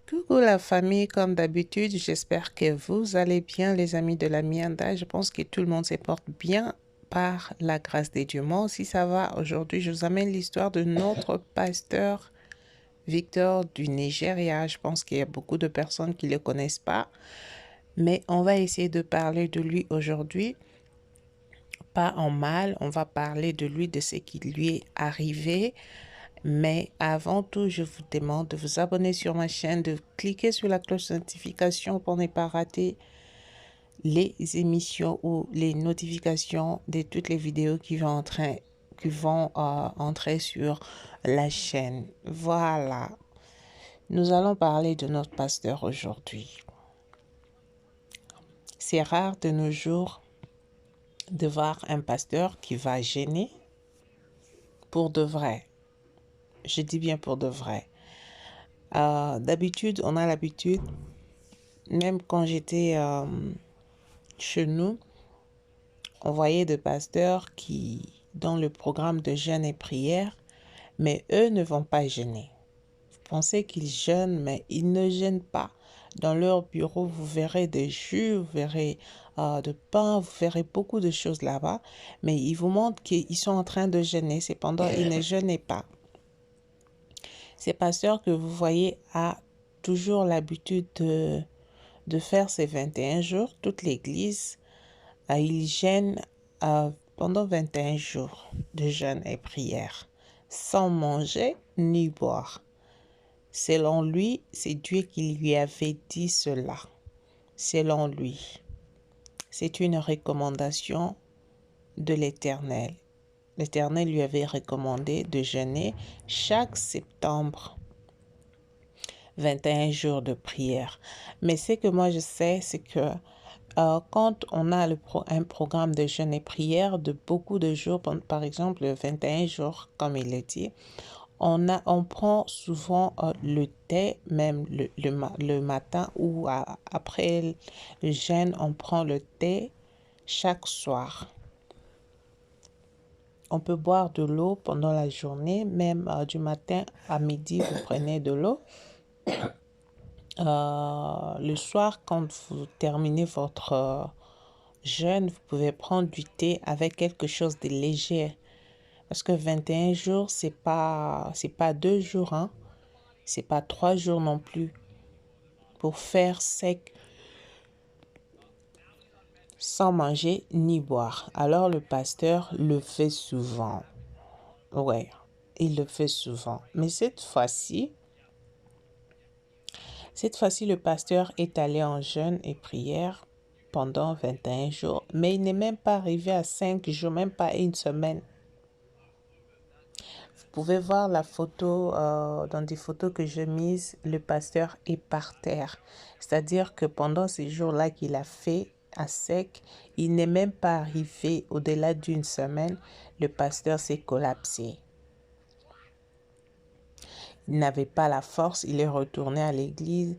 Coucou la famille, comme d'habitude, j'espère que vous allez bien les amis de la Mianda. Je pense que tout le monde se porte bien par la grâce des dieux. Moi aussi ça va. Aujourd'hui, je vous amène l'histoire de notre pasteur Victor du Nigeria. Je pense qu'il y a beaucoup de personnes qui ne le connaissent pas, mais on va essayer de parler de lui aujourd'hui. Pas en mal, on va parler de lui, de ce qui lui est arrivé. Mais avant tout, je vous demande de vous abonner sur ma chaîne, de cliquer sur la cloche de notification pour ne pas rater les émissions ou les notifications de toutes les vidéos qui vont entrer sur la chaîne. Voilà. Nous allons parler de notre pasteur aujourd'hui. C'est rare de nos jours de voir un pasteur qui va gêner pour de vrai. Je dis bien pour de vrai. D'habitude, on a l'habitude, même quand j'étais chez nous, on voyait des pasteurs qui, dans le programme de jeûne et prière, mais eux ne vont pas jeûner. Vous pensez qu'ils jeûnent, mais ils ne jeûnent pas. Dans leur bureau, vous verrez des jus, vous verrez de pain, vous verrez beaucoup de choses là-bas, mais ils vous montrent qu'ils sont en train de jeûner, cependant ils ne jeûnent pas. Ces pasteurs que vous voyez a toujours l'habitude de faire ces 21 jours. Toute l'église, il jeûne pendant 21 jours de jeûne et prière, sans manger ni boire. Selon lui, c'est Dieu qui lui avait dit cela. Selon lui, c'est une recommandation de l'Éternel. L'Éternel lui avait recommandé de jeûner chaque septembre 21 jours de prière. Mais ce que moi je sais, c'est que quand on a un programme de jeûne et prière de beaucoup de jours, par exemple 21 jours, comme il le dit, on prend souvent le thé, même le matin ou après le jeûne, on prend le thé chaque soir. On peut boire de l'eau pendant la journée, même du matin à midi, vous prenez de l'eau. Le soir, quand vous terminez votre jeûne, vous pouvez prendre du thé avec quelque chose de léger. Parce que 21 jours, c'est pas 2 jours, hein. C'est pas 3 jours non plus. Pour faire sec, sans manger ni boire. Alors le pasteur le fait souvent. Ouais, il le fait souvent. Mais cette fois-ci, le pasteur est allé en jeûne et prière pendant 21 jours, mais il n'est même pas arrivé à 5 jours, même pas une semaine. Vous pouvez voir la photo, dans des photos que je mise, le pasteur est par terre. C'est-à-dire que pendant ces jours-là qu'il a fait à sec, il n'est même pas arrivé au-delà d'une semaine, le pasteur s'est collapsé. Il n'avait pas la force, il est retourné à l'église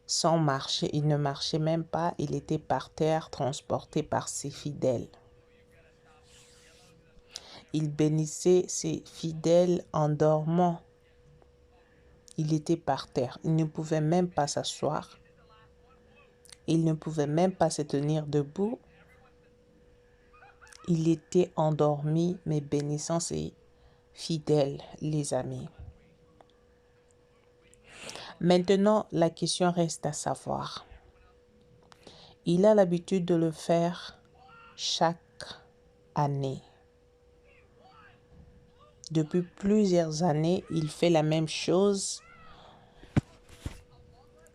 sans marcher, il ne marchait même pas, il était par terre, transporté par ses fidèles. Il bénissait ses fidèles en dormant. Il était par terre, il ne pouvait même pas s'asseoir, il ne pouvait même pas se tenir debout. Il était endormi, mais bénissant ses fidèles, les amis. Maintenant, la question reste à savoir. Il a l'habitude de le faire chaque année. Depuis plusieurs années, il fait la même chose.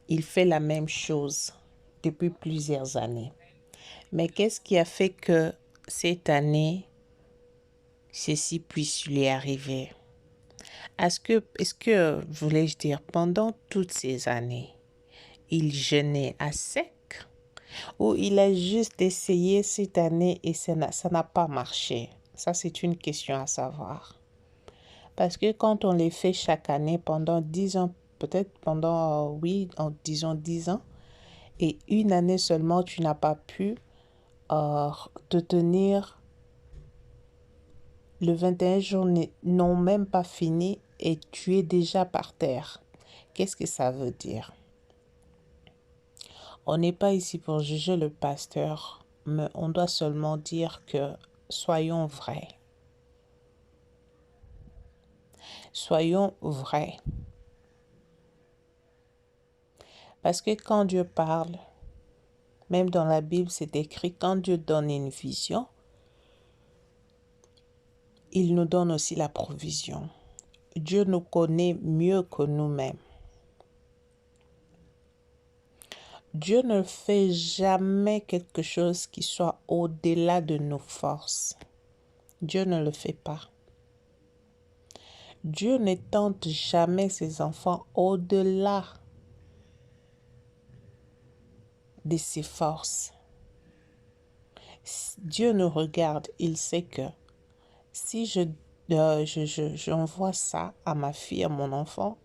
Il fait la même chose depuis plusieurs années. Mais qu'est-ce qui a fait que cette année, ceci puisse lui arriver? Est-ce que, voulais-je dire, pendant toutes ces années, il jeûnait à sec ou il a juste essayé cette année et ça n'a pas marché? Ça, c'est une question à savoir. Parce que quand on les fait chaque année pendant 10 ans, peut-être pendant, disons 10 ans, et une année seulement, tu n'as pas pu te tenir, le 21 jours n'ont même pas fini et tu es déjà par terre. Qu'est-ce que ça veut dire? On n'est pas ici pour juger le pasteur, mais on doit seulement dire que soyons vrais. Soyons vrais. Parce que quand Dieu parle, même dans la Bible, c'est écrit, quand Dieu donne une vision, il nous donne aussi la provision. Dieu nous connaît mieux que nous-mêmes. Dieu ne fait jamais quelque chose qui soit au-delà de nos forces. Dieu ne le fait pas. Dieu ne tente jamais ses enfants au-delà de ses forces. Dieu nous regarde, il sait que si j'envoie ça à ma fille, à mon enfant,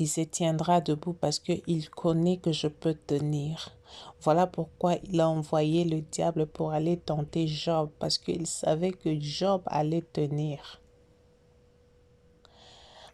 il se tiendra debout parce qu'il connaît que je peux tenir. Voilà pourquoi il a envoyé le diable pour aller tenter Job, parce qu'il savait que Job allait tenir.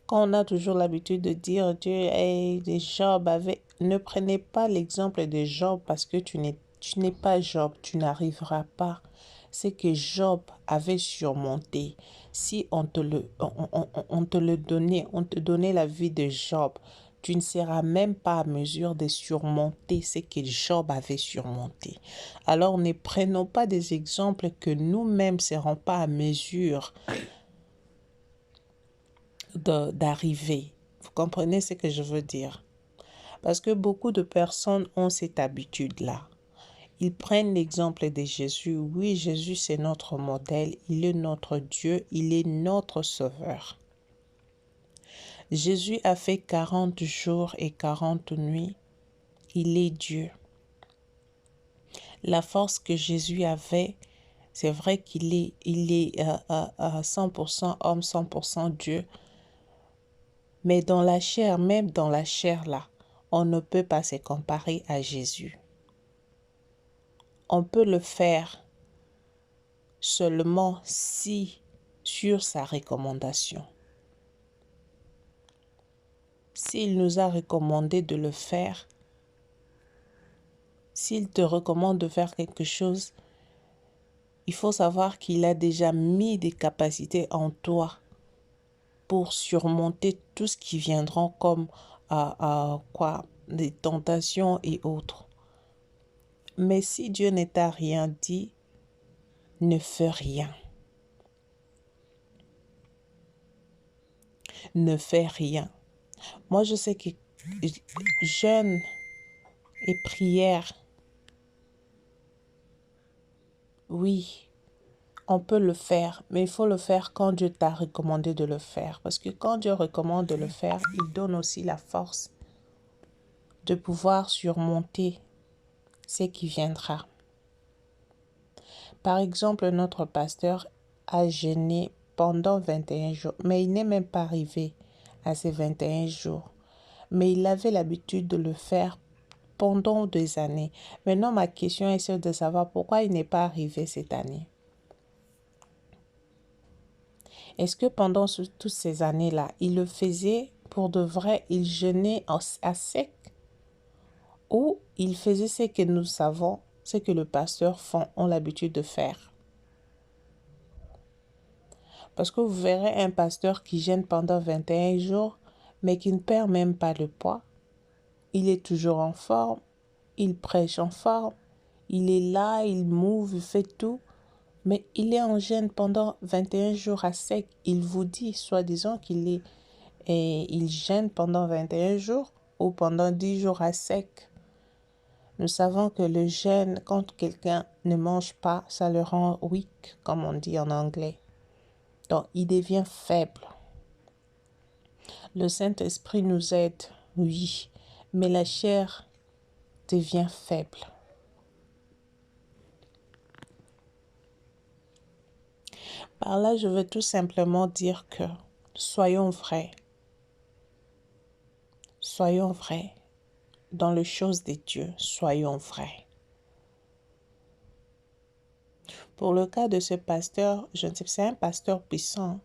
Quand on a toujours l'habitude de dire Dieu, hey, Job avait... Ne prenez pas l'exemple de Job parce que tu n'es pas Job, tu n'arriveras pas. C'est que Job avait surmonté. Si on te le donnait, on te donnait la vie de Job, tu ne seras même pas à mesure de surmonter ce que Job avait surmonté. Alors ne prenons pas des exemples que nous-mêmes ne serons pas à mesure d'arriver. Vous comprenez ce que je veux dire? Parce que beaucoup de personnes ont cette habitude-là. Ils prennent l'exemple de Jésus. Oui, Jésus, c'est notre modèle. Il est notre Dieu. Il est notre Sauveur. Jésus a fait 40 jours et 40 nuits. Il est Dieu. La force que Jésus avait, c'est vrai qu'il est à 100% homme, 100% Dieu. Mais dans la chair, même dans la chair là, on ne peut pas se comparer à Jésus. On peut le faire seulement si sur sa recommandation. S'il nous a recommandé de le faire, s'il te recommande de faire quelque chose, il faut savoir qu'il a déjà mis des capacités en toi pour surmonter tout ce qui viendra comme des tentations et autres. Mais si Dieu ne t'a rien dit, ne fais rien. Ne fais rien. Moi, je sais que jeûne et prière, oui, on peut le faire, mais il faut le faire quand Dieu t'a recommandé de le faire. Parce que quand Dieu recommande de le faire, il donne aussi la force de pouvoir surmonter ce qui viendra. Par exemple, notre pasteur a jeûné pendant 21 jours, mais il n'est même pas arrivé à ces 21 jours. Mais il avait l'habitude de le faire pendant des années. Maintenant, ma question est celle de savoir pourquoi il n'est pas arrivé cette année. Est-ce que pendant toutes ces années-là, il le faisait pour de vrai, il jeûnait à sec? Ou il faisait ce que nous savons, ce que les pasteurs ont l'habitude de faire? Parce que vous verrez un pasteur qui jeûne pendant 21 jours, mais qui ne perd même pas le poids. Il est toujours en forme, il prêche en forme, il est là, il move, il fait tout. Mais il est en jeûne pendant 21 jours à sec. Il vous dit, soi-disant qu'il il jeûne pendant 21 jours ou pendant 10 jours à sec. Nous savons que le jeûne, quand quelqu'un ne mange pas, ça le rend weak, comme on dit en anglais. Donc, il devient faible. Le Saint-Esprit nous aide, oui, mais la chair devient faible. Par là, je veux tout simplement dire que soyons vrais. Soyons vrais. Dans les choses de Dieu, soyons vrais. Pour le cas de ce pasteur, je ne sais pas, c'est un pasteur puissant.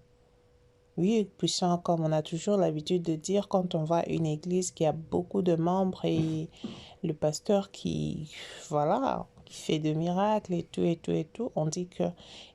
Oui, puissant, comme on a toujours l'habitude de dire quand on va à une église qui a beaucoup de membres et le pasteur qui, voilà, qui fait de miracles et tout, et tout, et tout, on dit que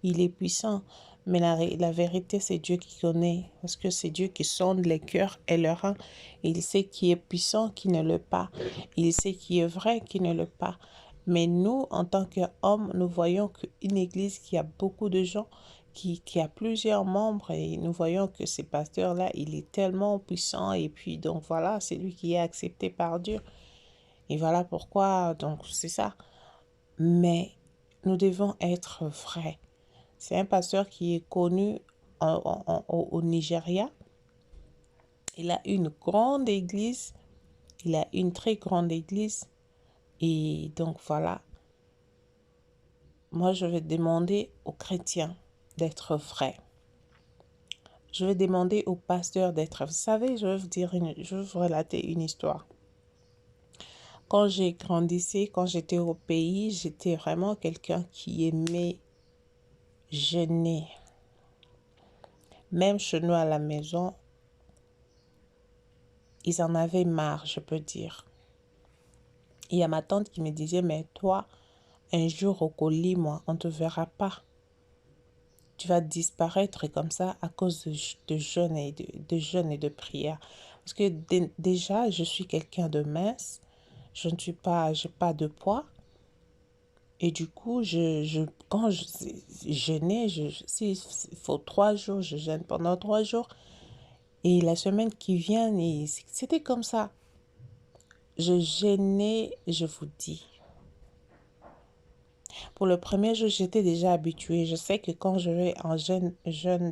il est puissant. Mais la vérité, c'est Dieu qui connaît, parce que c'est Dieu qui sonde les cœurs et leurs reins. Il sait qui est puissant, qui ne l'est pas. Il sait qui est vrai, qui ne l'est pas. Mais nous, en tant qu'hommes, nous voyons qu'une église qui a beaucoup de gens, qui a plusieurs membres, et nous voyons que ce pasteur-là, il est tellement puissant, et puis donc voilà, c'est lui qui est accepté par Dieu. Et voilà pourquoi, donc c'est ça. Mais nous devons être vrais. C'est un pasteur qui est connu au Nigeria. Il a une grande église. Il a une très grande église. Et donc voilà. Moi, je vais demander aux chrétiens d'être vrais. Je vais demander aux pasteurs d'être... Vous savez, je vais vous relater une histoire. Quand j'ai grandissé, quand j'étais au pays, j'étais vraiment quelqu'un qui aimait jeûner. Même chez nous à la maison, ils en avaient marre, je peux dire. Il y a ma tante qui me disait, mais toi, un jour au colis, moi, on ne te verra pas. Tu vas disparaître comme ça à cause de jeûne et de prière. Parce que déjà, je suis quelqu'un de mince. Je ne suis pas, j'ai pas de poids. Et du coup, quand je jeûnais, s'il faut 3 jours, je jeûne pendant 3 jours. Et la semaine qui vient, c'était comme ça. Je jeûnais, je vous dis. Pour le premier jour, j'étais déjà habituée. Je sais que quand je vais en jeûne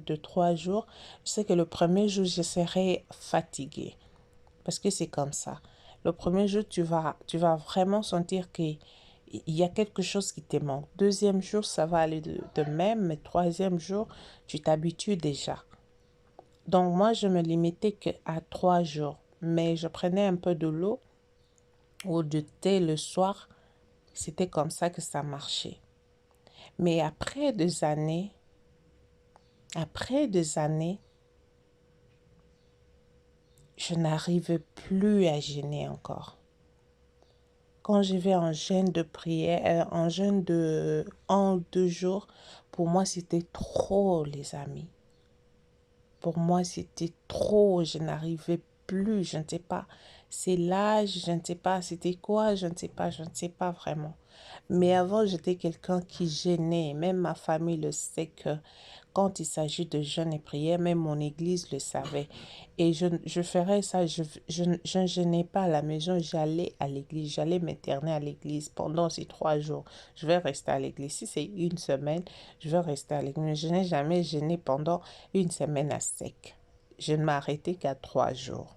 de 3 jours, je sais que le premier jour, je serai fatiguée. Parce que c'est comme ça. Le premier jour, tu vas vraiment sentir qu'il y a quelque chose qui te manque. Deuxième jour, ça va aller de même. Mais troisième jour, tu t'habitues déjà. Donc moi, je me limitais qu'à 3 jours. Mais je prenais un peu de l'eau ou du thé le soir. C'était comme ça que ça marchait. Mais après des années, je n'arrivais plus à jeûner encore. Quand je vais en jeûne de prière, en jeûne de 1 ou 2 jours, pour moi c'était trop, les amis. Pour moi c'était trop, je n'arrivais plus, je ne sais pas. C'est l'âge, je ne sais pas, c'était quoi, je ne sais pas vraiment. Mais avant, j'étais quelqu'un qui gênait. Même ma famille le sait que quand il s'agit de jeûne et prière, même mon église le savait. Et je ferais ça, je ne gênais pas à la maison, j'allais à l'église, j'allais m'interner à l'église pendant ces 3 jours. Je vais rester à l'église. Si c'est une semaine, je vais rester à l'église. Je n'ai jamais gêné pendant une semaine à sec. Je ne m'arrêtais qu'à 3 jours.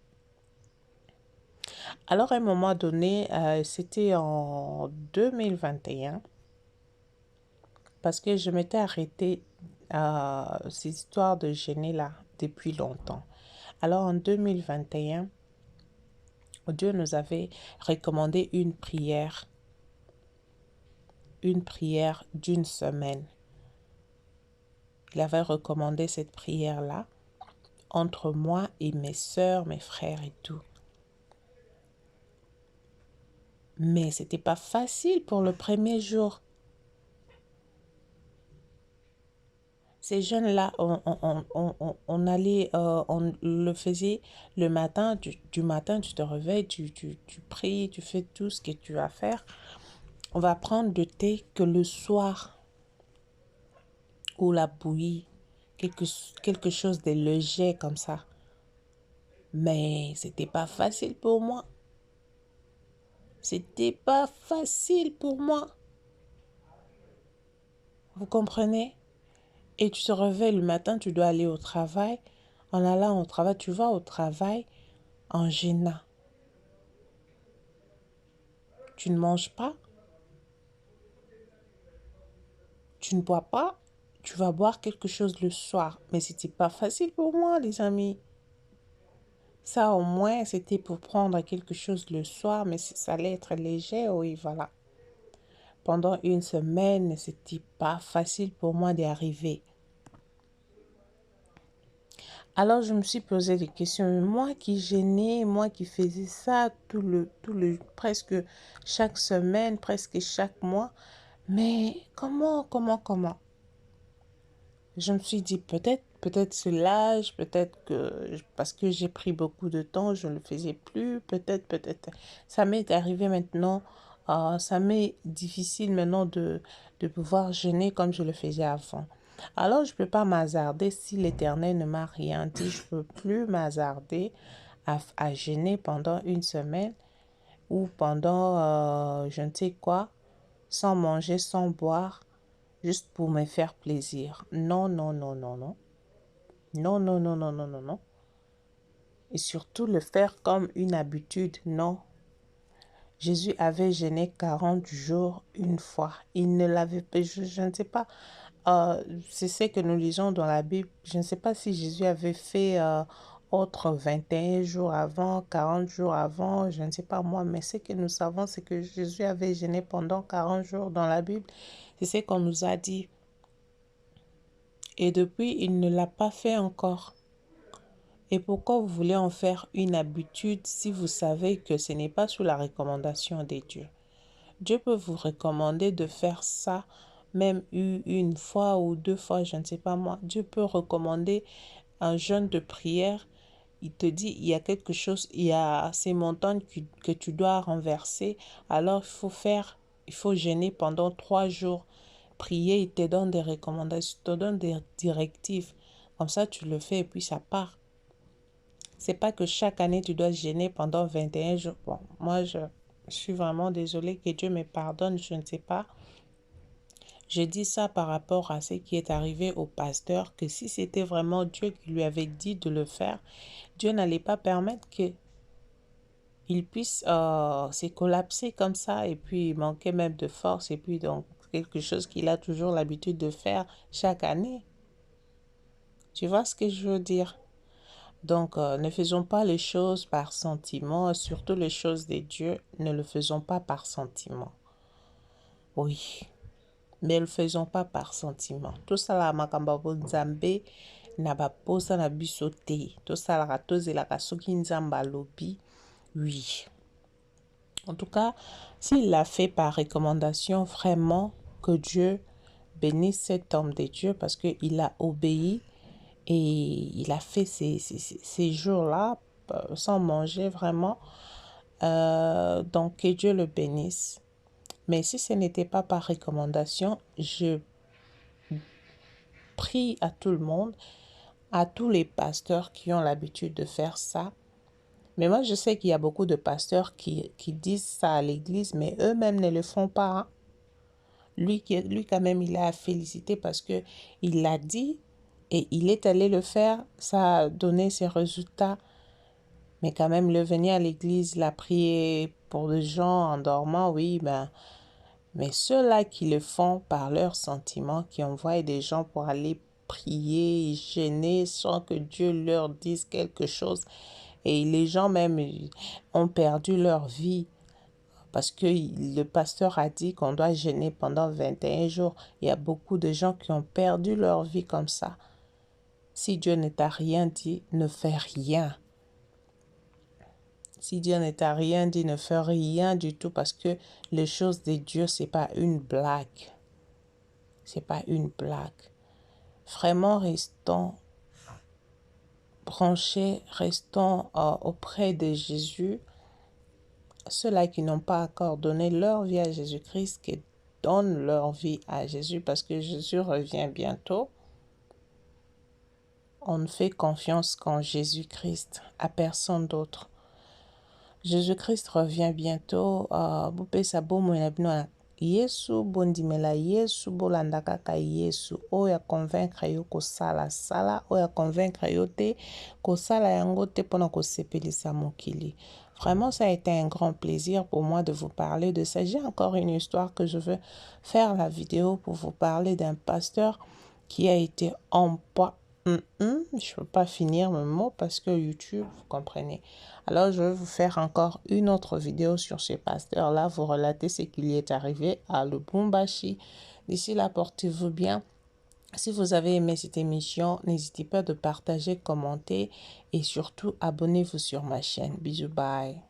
Alors, à un moment donné, c'était en 2021, parce que je m'étais arrêtée à ces histoires de jeûner là depuis longtemps. Alors, en 2021, Dieu nous avait recommandé une prière d'une semaine. Il avait recommandé cette prière-là entre moi et mes sœurs, mes frères et tout. Mais c'était pas facile pour le premier jour. Ces jeunes-là, on allait, on le faisait le matin. Du matin, tu te réveilles, tu pries, tu fais tout ce que tu as à faire. On va prendre le thé que le soir, ou la bouillie, quelque chose de léger comme ça. Mais c'était pas facile pour moi. C'était pas facile pour moi. Vous comprenez? Et tu te réveilles le matin, tu dois aller au travail. En allant au travail, tu vas au travail en jeûnant. Tu ne manges pas, tu ne bois pas, tu vas boire quelque chose le soir. Mais c'était pas facile pour moi, les amis. Ça, au moins, c'était pour prendre quelque chose le soir, mais ça allait être léger, oui, voilà. Pendant une semaine, c'était pas facile pour moi d'y arriver. Alors, je me suis posé des questions. Moi qui gênais, moi qui faisais ça presque chaque semaine, presque chaque mois. Mais comment? Je me suis dit peut-être c'est l'âge, peut-être que parce que j'ai pris beaucoup de temps, je ne le faisais plus, peut-être. Ça m'est arrivé maintenant, ça m'est difficile maintenant de pouvoir jeûner comme je le faisais avant. Alors, je ne peux pas m'hasarder si l'Éternel ne m'a rien dit, je ne peux plus m'hasarder à jeûner pendant une semaine ou pendant je ne sais quoi, sans manger, sans boire juste pour me faire plaisir. Non, non, non, non, non. Non, non, non, non, non, non, non. Et surtout le faire comme une habitude, non. Jésus avait jeûné 40 jours une fois. Il ne l'avait pas, je ne sais pas, c'est ce que nous lisons dans la Bible. Je ne sais pas si Jésus avait fait autre 21 jours avant, 40 jours avant, je ne sais pas moi, mais ce que nous savons, c'est que Jésus avait jeûné pendant 40 jours dans la Bible. C'est ce qu'on nous a dit. Et depuis, il ne l'a pas fait encore. Et pourquoi vous voulez en faire une habitude si vous savez que ce n'est pas sous la recommandation des dieux? Dieu peut vous recommander de faire ça même une fois ou deux fois, je ne sais pas moi. Dieu peut recommander un jeûne de prière. Il te dit, il y a quelque chose, il y a ces montagnes que tu dois renverser. Alors il faut jeûner pendant 3 jours. Prier, il te donne des recommandations, il te donne des directives. Comme ça, tu le fais et puis ça part. C'est pas que chaque année, tu dois jeûner pendant 21 jours. Bon, moi, je suis vraiment désolée, que Dieu me pardonne, je ne sais pas. Je dis ça par rapport à ce qui est arrivé au pasteur, que si c'était vraiment Dieu qui lui avait dit de le faire, Dieu n'allait pas permettre qu'il puisse se collapser comme ça et puis il manquait même de force et puis donc quelque chose qu'il a toujours l'habitude de faire chaque année. Tu vois ce que je veux dire? Donc, ne faisons pas les choses par sentiment, surtout les choses des dieux, ne le faisons pas par sentiment. Oui, mais ne le faisons pas par sentiment. Tout ça, la makamba bonzambe, na ba posa na biso te. Tout ça, la ratoze la kasoki nzamba lobi. Oui. En tout cas, s'il l'a fait par recommandation, vraiment, que Dieu bénisse cet homme de Dieu parce qu'il a obéi et il a fait ces jours-là sans manger vraiment. Donc, que Dieu le bénisse. Mais si ce n'était pas par recommandation, je prie à tout le monde, à tous les pasteurs qui ont l'habitude de faire ça. Mais moi, je sais qu'il y a beaucoup de pasteurs qui disent ça à l'église, mais eux-mêmes ne le font pas. Hein. Lui, quand même, il a félicité parce que il l'a dit et il est allé le faire. Ça a donné ses résultats. Mais quand même, le venir à l'église, la prier pour les gens en dormant, oui, ben, mais ceux-là qui le font par leurs sentiments, qui envoient des gens pour aller prier, gêner sans que Dieu leur dise quelque chose, et les gens même ont perdu leur vie parce que le pasteur a dit qu'on doit jeûner pendant 21 jours. Il y a beaucoup de gens qui ont perdu leur vie comme ça. Si Dieu ne t'a rien dit, ne fais rien. Si Dieu ne t'a rien dit, ne fais rien du tout parce que les choses de Dieu, c'est pas une blague. C'est pas une blague. Vraiment, restons branchés, restons auprès de Jésus. Ceux-là qui n'ont pas encore donné leur vie à Jésus-Christ, qui donnent leur vie à Jésus parce que Jésus revient bientôt. On ne fait confiance qu'en Jésus-Christ, à personne d'autre. Jésus-Christ revient bientôt. Yesu bondimela Yesu bolanda kaka Yesu oya convaincre yo kosala sala oya convaincre yo te kosala yango te pona kosepelisa mokili. Vraiment, ça a été un grand plaisir pour moi de vous parler de ça. J'ai encore une histoire que je veux faire la vidéo pour vous parler d'un pasteur qui a été en poids. Je ne peux pas finir mon mot parce que YouTube, vous comprenez. Alors, je vais vous faire encore une autre vidéo sur ce pasteur-là, vous relater ce qui lui est arrivé à Lubumbashi. D'ici là, portez-vous bien. Si vous avez aimé cette émission, n'hésitez pas de partager, commenter et surtout abonnez-vous sur ma chaîne. Bisous, bye.